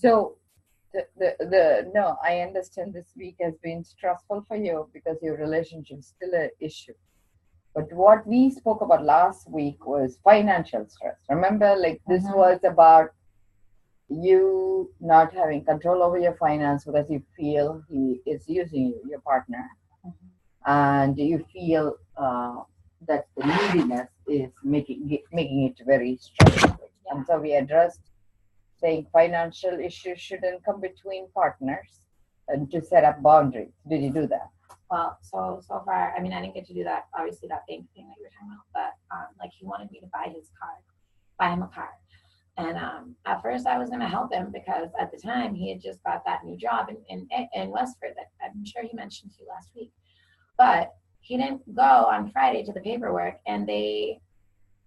So the no, I understand this week has been stressful for you because your relationship is still an issue. But what we spoke about last week was financial stress. Remember, like this Mm-hmm. was about you not having control over your finance because you feel he is using you, your partner, and you feel that the neediness is making it very stressful. Yeah. And so we addressed saying financial issues shouldn't come between partners and to set up boundaries. Did you do that? Well, so far, I mean, I didn't get to do that. Obviously, that bank thing that you were talking about, but like he wanted me to buy him a car. And at first, I was going to help him because at the time he had just got that new job in Westford that I'm sure he mentioned to you last week. But he didn't go on Friday to the paperwork, and they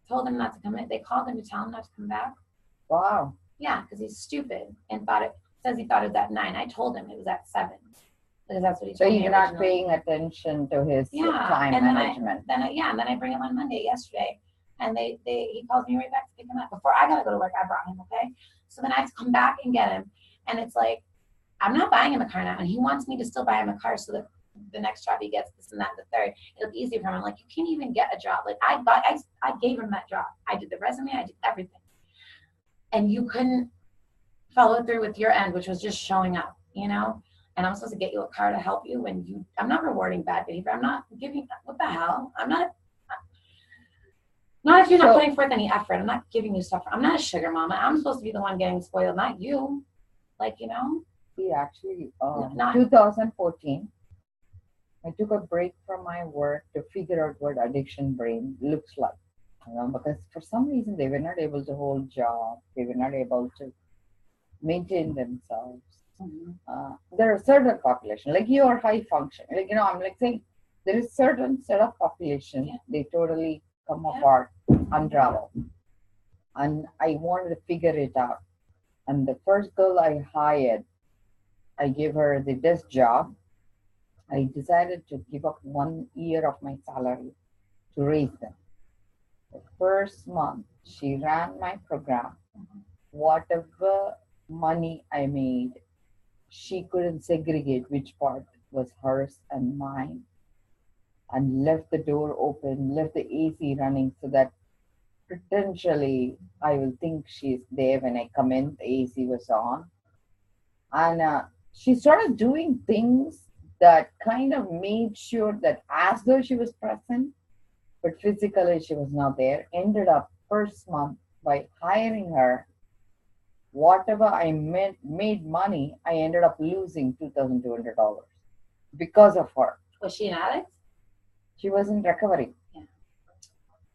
told him not to come in. They called him to tell him not to come back. Wow. Yeah, because he's stupid and says he thought it was at 9. I told him it was at 7 because that's what he So told me you're not originally. paying attention to his Yeah, time and management. then I bring him on Monday yesterday, and he calls me right back to pick him up. Before I gotta go to work, I brought him. Okay, so then I have to come back and get him, and it's like I'm not buying him a car now, and he wants me to still buy him a car so that the next job he gets this and that and the third, it'll be easier for him. I'm like, you can't even get a job. Like I gave him that job. I did the resume, I did everything, and you couldn't follow through with your end, which was just showing up, And I'm supposed to get you a car to help you when I'm not rewarding bad behavior. I'm not giving, what the hell? Not if you're not putting forth any effort. I'm not giving you stuff. I'm not a sugar mama. I'm supposed to be the one getting spoiled, not you. See, actually, 2014, I took a break from my work to figure out what addiction brain looks like. Because for some reason they were not able to hold job. They were not able to maintain themselves. There are certain population, like you are high function. I'm like saying there is certain set of population, they totally come apart, unravel. And I wanted to figure it out. And the first girl I hired, I gave her the desk job. I decided to give up 1 year of my salary to raise them. The first month, she ran my program. Whatever money I made, she couldn't segregate which part was hers and mine, and left the door open, left the AC running so that potentially I will think she's there when I come in, the AC was on. And she started doing things that kind of made sure that as though she was present, but physically she was not there. Ended up first month by hiring her. Whatever I made money, I ended up losing $2,200 because of her. Was she an addict? She was in recovery. Yeah.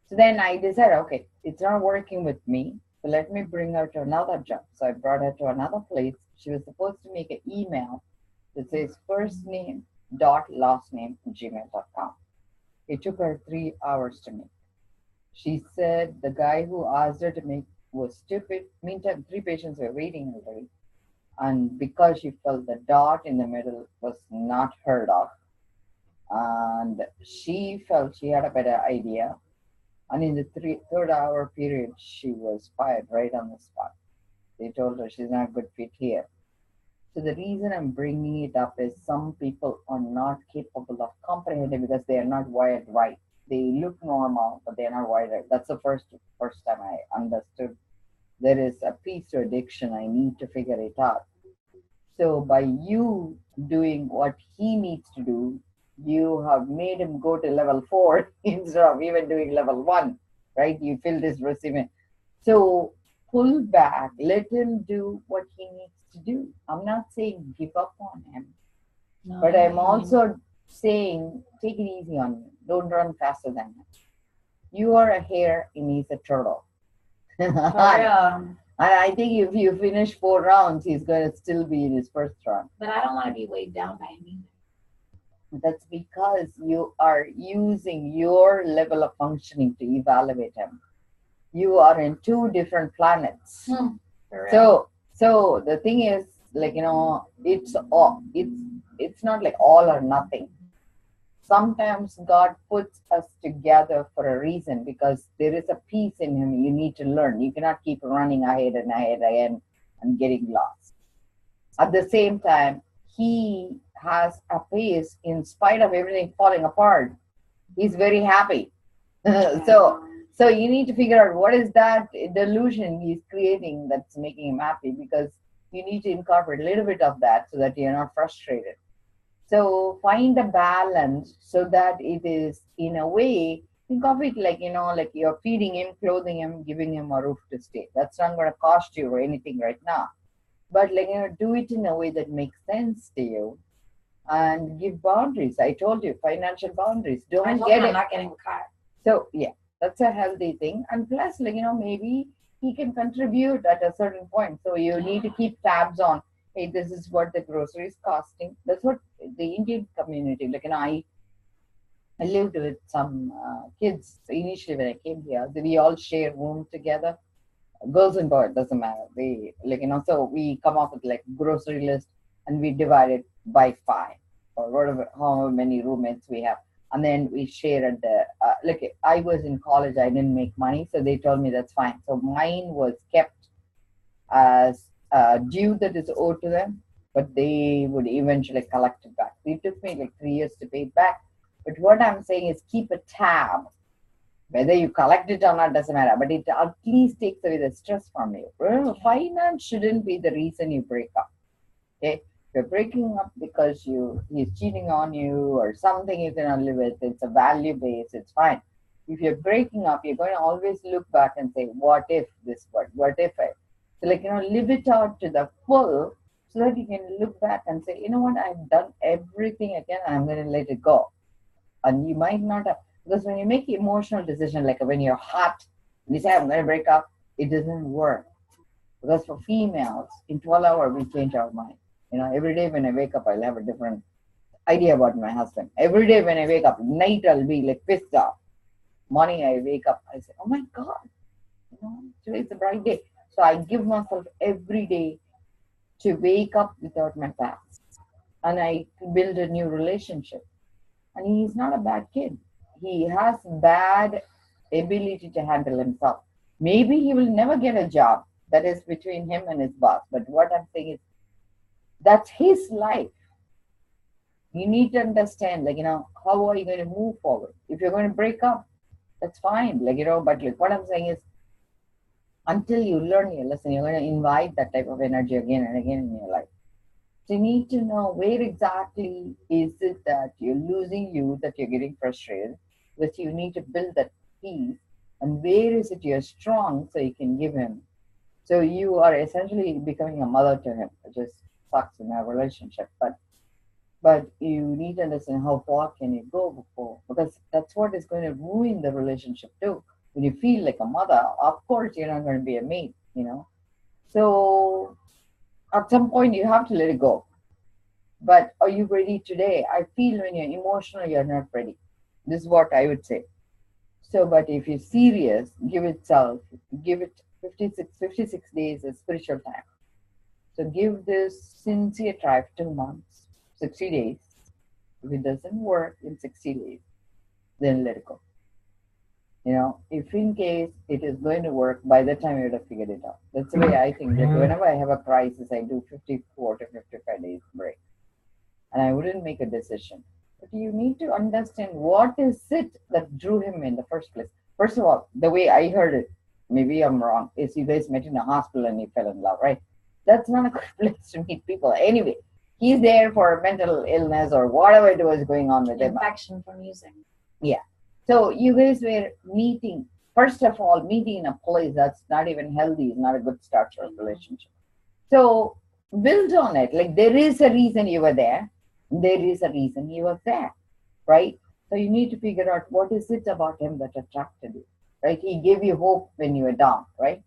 So then I decided, okay, it's not working with me. So let me bring her to another job. So I brought her to another place. She was supposed to make an email that says first name dot last name gmail.com. It took her 3 hours to make. She said the guy who asked her to make was stupid. Meantime, 3 patients were waiting already. And because she felt the dot in the middle was not heard of, and she felt she had a better idea. And in the third hour period, she was fired right on the spot. They told her she's not a good fit here. So the reason I'm bringing it up is some people are not capable of comprehending because they are not wired right. They look normal, but they are not wired right. That's the first time I understood there is a piece to addiction. I need to figure it out. So by you doing what he needs to do, you have made him go to level 4 instead of even doing level 1, right? You fill this resume. So pull back, let him do what he needs to do. I'm not saying give up on him, but I'm also saying take it easy on him. Don't run faster than him. You are a hare and he's a turtle. And I think if you finish 4 rounds, he's going to still be in his first round. But I don't want to be weighed down by him either. That's because you are using your level of functioning to evaluate him. You are in 2 different planets. So the thing is, like, it's not like all or nothing. Sometimes God puts us together for a reason because there is a piece in him you need to learn. You cannot keep running ahead and ahead again and getting lost. At the same time, he has a pace in spite of everything falling apart. He's very happy. so so you need to figure out what is that delusion he's creating that's making him happy, because you need to incorporate a little bit of that so that you're not frustrated. So find a balance so that it is, in a way, think of it like, like you're feeding him, clothing him, giving him a roof to stay. That's not going to cost you or anything right now. But like, do it in a way that makes sense to you, and give boundaries. I told you, financial boundaries. I Don't told him get I'm it. not getting a car. So yeah, that's a healthy thing. And plus, like, maybe he can contribute at a certain point. So you need to keep tabs on, hey, this is what the grocery is costing. That's what the Indian community, like, I lived with some kids initially when I came here. We all share room together, girls and boys, doesn't matter. We, like, so we come up with like grocery list, and we divide it by five or whatever, how many roommates we have. And then we share at the, like, I was in college, I didn't make money. So they told me that's fine. So mine was kept as due that is owed to them, but they would eventually collect it back. It took me like 3 years to pay it back. But what I'm saying is keep a tab. Whether you collect it or not doesn't matter, but it at least takes away the stress from you. Remember, finance shouldn't be the reason you break up. Okay, if you're breaking up because he's cheating on you or something you cannot live with, it's a value base. It's fine. If you're breaking up, you're going to always look back and say, "What if this? What if I?" So, like, live it out to the full, so that you can look back and say, "You know what? I've done everything again, and I'm going to let it go." And you might not have, because when you make emotional decision, like when you're hot and you say, I'm going to break up, it doesn't work. Because for females, in 12 hours we change our mind. Every day when I wake up, I'll have a different idea about my husband. Every day when I wake up, night I'll be like pissed off. Morning I wake up, I say, oh my God, today's a bright day. So I give myself every day to wake up without my past, and I build a new relationship. And he's not a bad kid. He has bad ability to handle himself. Maybe he will never get a job. That is between him and his boss. But what I'm saying is, that's his life. You need to understand, like, how are you going to move forward? If you're going to break up, that's fine. Like, but like what I'm saying is, until you learn your lesson, you're going to invite that type of energy again and again in your life. So you need to know where exactly is it that you're losing you, that you're getting frustrated, but you need to build that peace, and where is it you're strong so you can give him. So you are essentially becoming a mother to him, which just sucks in a relationship. But you need to understand how far can you go before, because that's what is going to ruin the relationship too. When you feel like a mother, of course you're not going to be a mate. So at some point you have to let it go. But are you ready today? I feel when you're emotional, you're not ready. This is what I would say. So, but if you're serious, give it 56 days of spiritual time. So give this sincere try for 2 months, 60 days. If it doesn't work in 60 days, then let it go. If in case it is going to work, by the time you would have figured it out. That's the way I think. Like whenever I have a crisis, I do 54 to 55 days break, and I wouldn't make a decision. But you need to understand what is it that drew him in the first place. First of all, the way I heard it, maybe I'm wrong, is you guys met in a hospital and you fell in love, right? That's not a good place to meet people. Anyway, he's there for mental illness or whatever it was going on with him. Infection from using. Yeah. So you guys were meeting, first of all, meeting in a place that's not even healthy is not a good start for a relationship. So build on it. Like there is a reason you were there. There is a reason he was there, right? So you need to figure out what is it about him that attracted you, right? He gave you hope when you were down, right?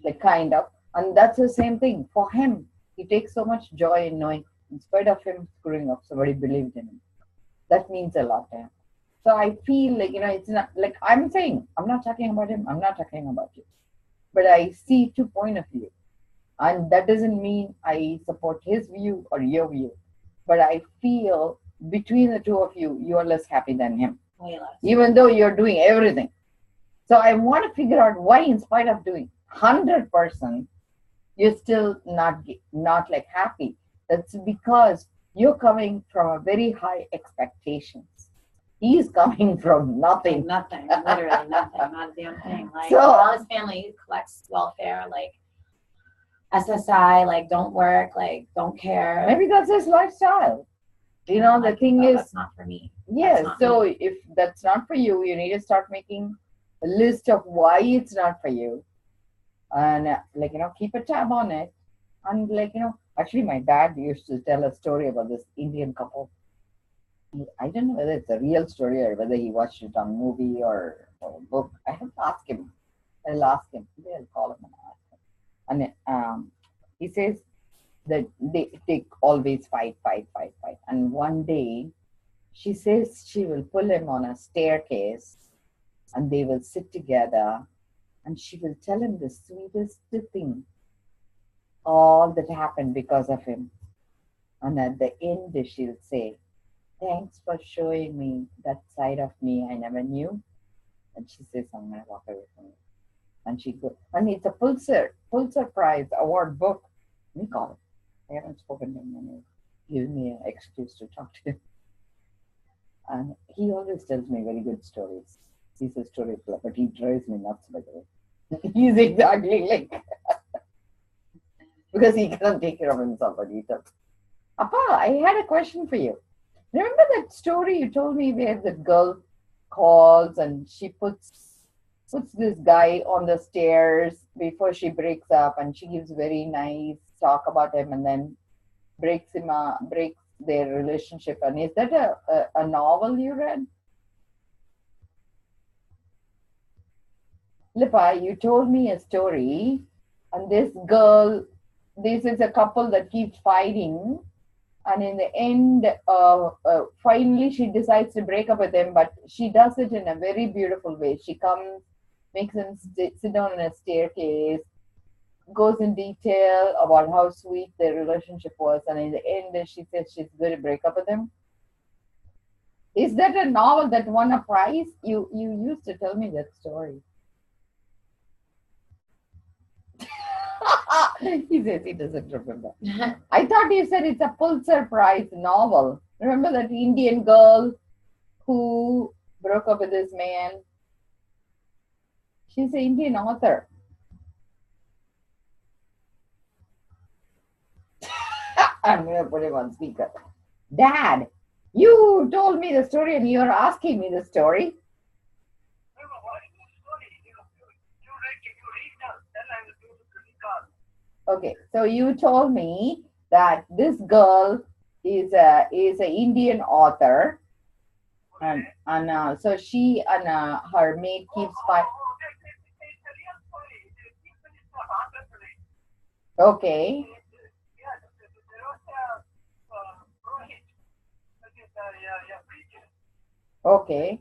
Like kind of. And that's the same thing for him. He takes so much joy in knowing, in spite of him screwing up, somebody believed in him. That means a lot to him. So I feel like, it's not like I'm saying, I'm not talking about him, I'm not talking about you. But I see 2 points of view. And that doesn't mean I support his view or your view. But I feel between the two of you, you are less happy than him. Way less. Even though you're doing everything. So I want to figure out why, in spite of doing 100%, you're still not like happy. That's because you're coming from a very high expectations. He's coming from Like nothing. nothing, literally nothing, not a damn thing. Like So all his family collects welfare, like SSI, like don't work, like don't care. maybe that's his lifestyle. You know, the Like, thing oh, is, that's not for me. That's yes. not So me. if that's not for you, you need to start making a list of why it's not for you, and like keep a tab on it. And actually, my dad used to tell a story about this Indian couple. I don't know whether it's a real story or whether he watched it on movie or book. I have to ask him. I'll ask him. Maybe I'll call him and ask him. And he says that they always fight, fight, fight, fight. And one day she says she will pull him on a staircase and they will sit together and she will tell him the sweetest thing, all that happened because of him. And at the end, she'll say, "Thanks for showing me that side of me I never knew." And she says, "I'm going to walk away from it." And she goes, and it's a Pulitzer Prize award book. We call it. I haven't spoken to him and gives me an excuse to talk to him. And he always tells me very good stories. He's a storyteller, but he drives me nuts, by the way. He's exactly like, because he can't take care of himself, but he tells. Appa, I had a question for you. Remember that story you told me where the girl calls and she puts this guy on the stairs before she breaks up, and she gives very nice talk about him, and then breaks their relationship. And is that a novel you read? Lipa, you told me a story, and this is a couple that keeps fighting, and in the end, finally she decides to break up with him, but she does it in a very beautiful way. She comes, makes him sit down on a staircase, goes in detail about how sweet their relationship was, and in the end, she says she's going to break up with him. Is that a novel that won a prize? You used to tell me that story. He says he doesn't remember. I thought you said it's a Pulitzer Prize novel. Remember that Indian girl who broke up with this man? She's an Indian author. I'm going to put him on speaker. Dad, you told me the story and you're asking me the story. Okay, so you told me that this girl is a Indian author, and so she and her mate keeps fighting. Okay, okay,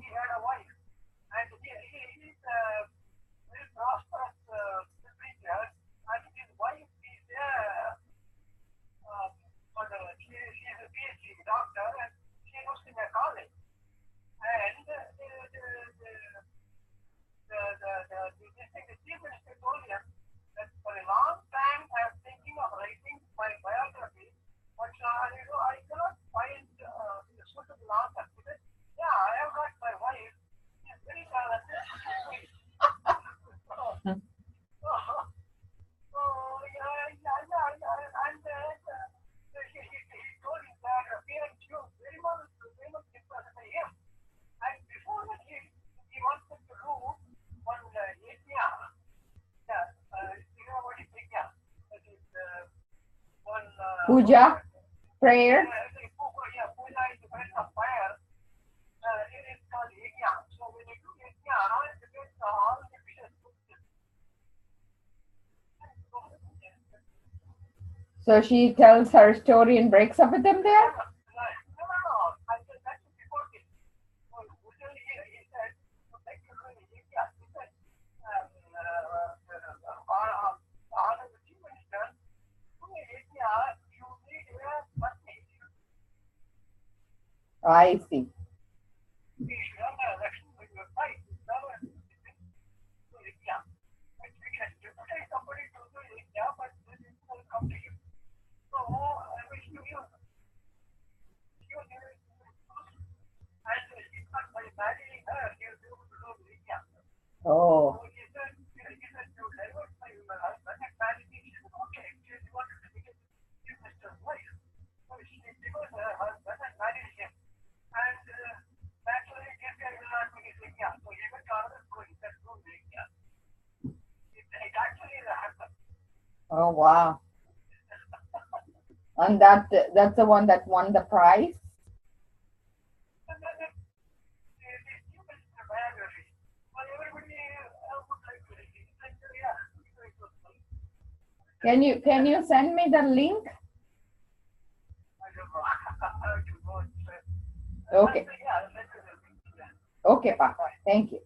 puja, prayer. So she tells her story and breaks up with them there. I see. wow. And that's the one that won the prize. And then the stupid biography. Well, everybody would like to receive. I said, yeah, it was fun. Can you send me the link? I don't know. I have to go and check. Okay. Yeah, let's do that. Okay, Pa. Thank you.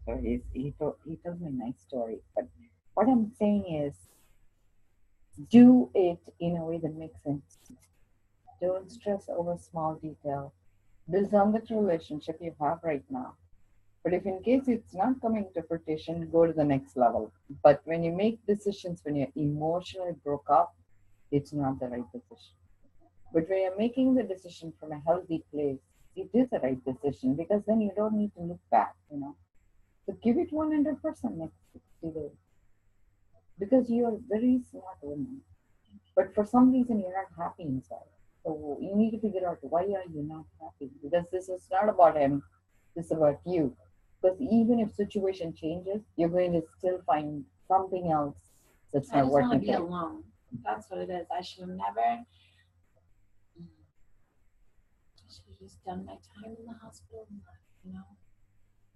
So he told me a nice story. But what I'm saying is, do it in a way that makes sense. Don't stress over small detail. Build on that relationship you have right now. But if in case it's not coming to fruition, go to the next level. But when you make decisions when you're emotionally broke up, it's not the right decision. But when you're making the decision from a healthy place, it is the right decision because then you don't need to look back. So give it 100% next 60 days because you're a very smart woman. But for some reason, you're not happy inside. So you need to figure out why are you not happy? Because this is not about him, this is about you. Because even if situation changes, you're going to still find something else that's I not just want to working be for you. alone. That's what it is. I should have never. I should have just done my time in the hospital and left, you know.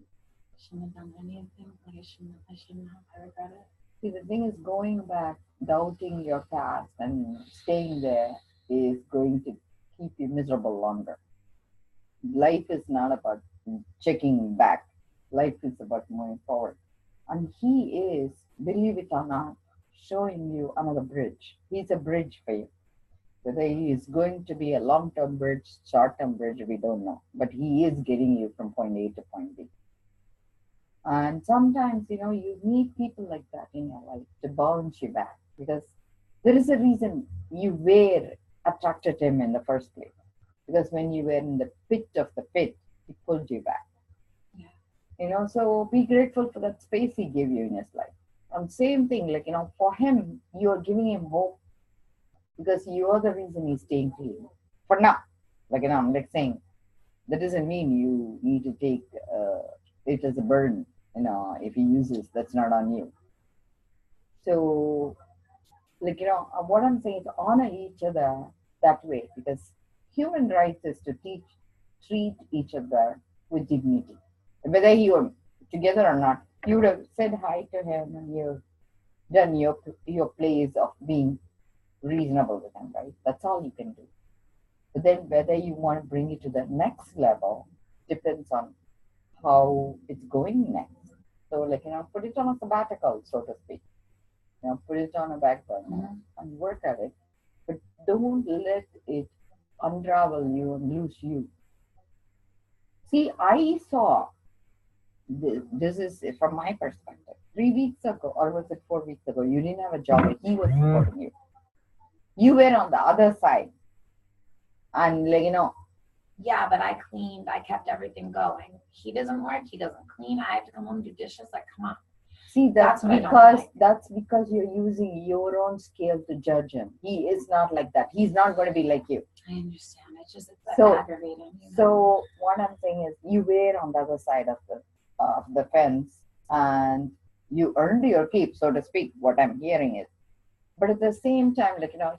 I shouldn't have done anything. Like I shouldn't. I shouldn't have. I regret it. See, the thing is, going back, doubting your past, and staying there is going to keep you miserable longer. Life is not about checking back, life is about moving forward. And he is, believe it or not, showing you another bridge. He's a bridge for you. Whether he is going to be a long term bridge, short term bridge, we don't know. But he is getting you from point A to point B. And sometimes, you need people like that in your life to bounce you back because there is a reason you were attracted to him in the first place. Because when you were in the pit of the pit, he pulled you back. So be grateful for that space he gave you in his life. And same thing, like, for him, you're giving him hope because you're the reason he's staying clean. For now, I'm like saying, that doesn't mean you need to take it as a burden. If he uses, that's not on you. So, what I'm saying is honor each other that way because human rights is to treat each other with dignity. Whether you are together or not, you would have said hi to him and you've done your place of being reasonable with him, right? That's all you can do. But then whether you want to bring it to the next level depends on how it's going next. So, put it on a sabbatical, so to speak. Put it on a back burner and work at it. But don't let it unravel you and lose you. See, I saw this is from my perspective. 3 weeks ago, or was it 4 weeks ago, you didn't have a job, but he was supporting you. You were on the other side. And, Yeah, but I cleaned. I kept everything going. He doesn't work. He doesn't clean. I have to come home and do dishes. Like, come on. see, That's what I don't like. that's because you're using your own scale to judge him. He is not like that. He's not going to be like you. I understand. It's So- aggravating. So what I'm saying is, you were on the other side of the fence, and you earned your keep, so to speak. What I'm hearing is, but at the same time,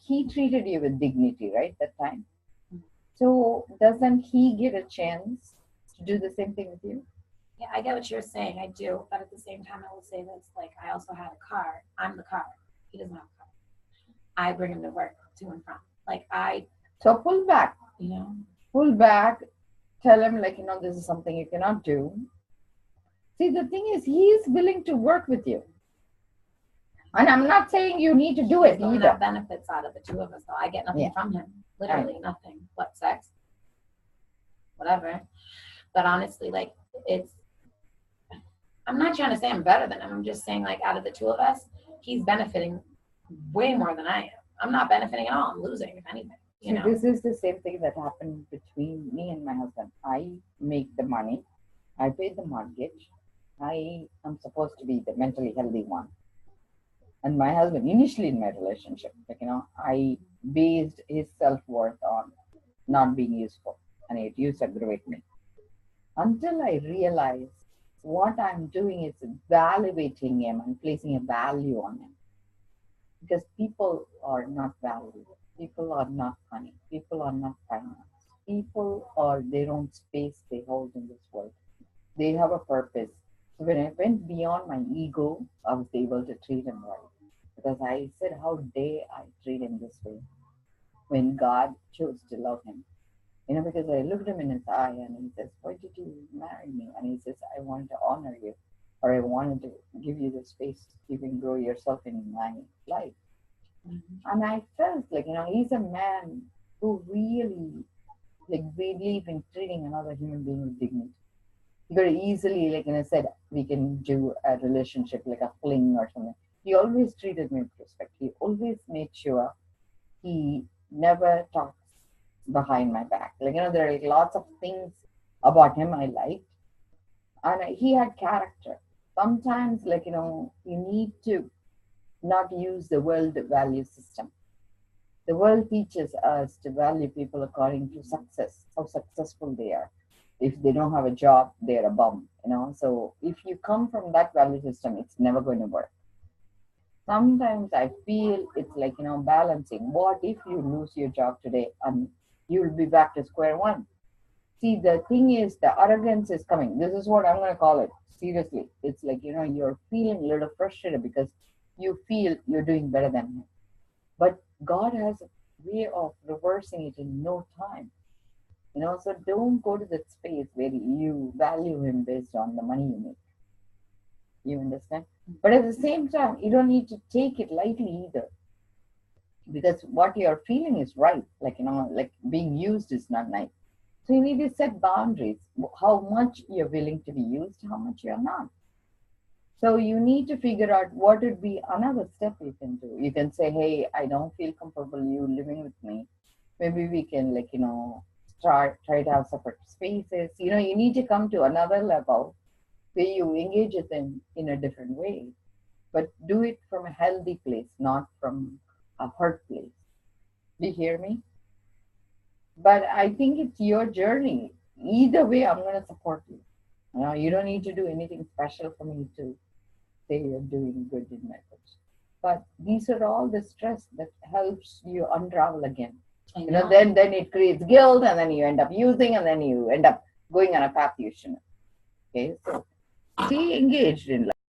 he treated you with dignity, right? That time. So doesn't he get a chance to do the same thing with you? Yeah, I get what you're saying. I do. But at the same time, I will say this. Like, I also had a car. I'm the car. He doesn't have a car. I bring him to work, to and from. Like, So pull back. you know, Pull back. Tell him, this is something you cannot do. See, the thing is, he is willing to work with you. And I'm not saying you need to do he's it the one either. that benefits out of the two of us. Though I get nothing Yeah. from him. Literally nothing. What, sex? Whatever. But honestly, like, I'm not trying to say I'm better than him. I'm just saying, like, out of the two of us, he's benefiting way more than I am. I'm not benefiting at all. I'm losing, if anything. See, this is the same thing that happened between me and my husband. I make the money. I pay the mortgage. I am supposed to be the mentally healthy one. And my husband, initially in my relationship, I based his self-worth on not being useful. And it used to aggravate me. Until I realized what I'm doing is evaluating him and placing a value on him. because people are not valued. People are not funny. People are not kind. People are their own space they hold in this world. They have a purpose. So when I went beyond my ego, I was able to treat him right. Because I said, how dare I treat him this way when God chose to love him? Because I looked him in his eye and he says, why did you marry me? And he says, I wanted to honor you, or I wanted to give you the space you can grow yourself in my life. And I felt like, he's a man who really like believe in treating another human being with dignity. You could easily, like I said, we can do a relationship like a fling or something. He always treated me with respect. He always made sure he never talks behind my back. There are lots of things about him I liked, and he had character. Sometimes, you need to not use the world value system. The world teaches us to value people according to success, how successful they are. If they don't have a job, they're a bum. So if you come from that value system, it's never going to work. Sometimes I feel it's like, balancing. What if you lose your job today and you'll be back to square one? See, the thing is, the arrogance is coming. This is what I'm going to call it. Seriously. It's like, you're feeling a little frustrated because you feel you're doing better than him. But God has a way of reversing it in no time. So don't go to that space where you value him based on the money you make. You understand? But at the same time, you don't need to take it lightly either. Because what you're feeling is right. Like being used is not nice. So you need to set boundaries. How much you're willing to be used, how much you're not. So you need to figure out what would be another step you can do. You can say, hey, I don't feel comfortable you living with me. Maybe we can try to have separate spaces. You need to come to another level where you engage with them in a different way. But do it from a healthy place, not from a hurt place. Do you hear me? But I think it's your journey. Either way, I'm going to support you. You don't need to do anything special for me to say you're doing good in my books. But these are all the stress that helps you unravel again. Then it creates guilt, and then you end up using, and then you end up going on a path you shouldn't. Okay, so stay engaged in life.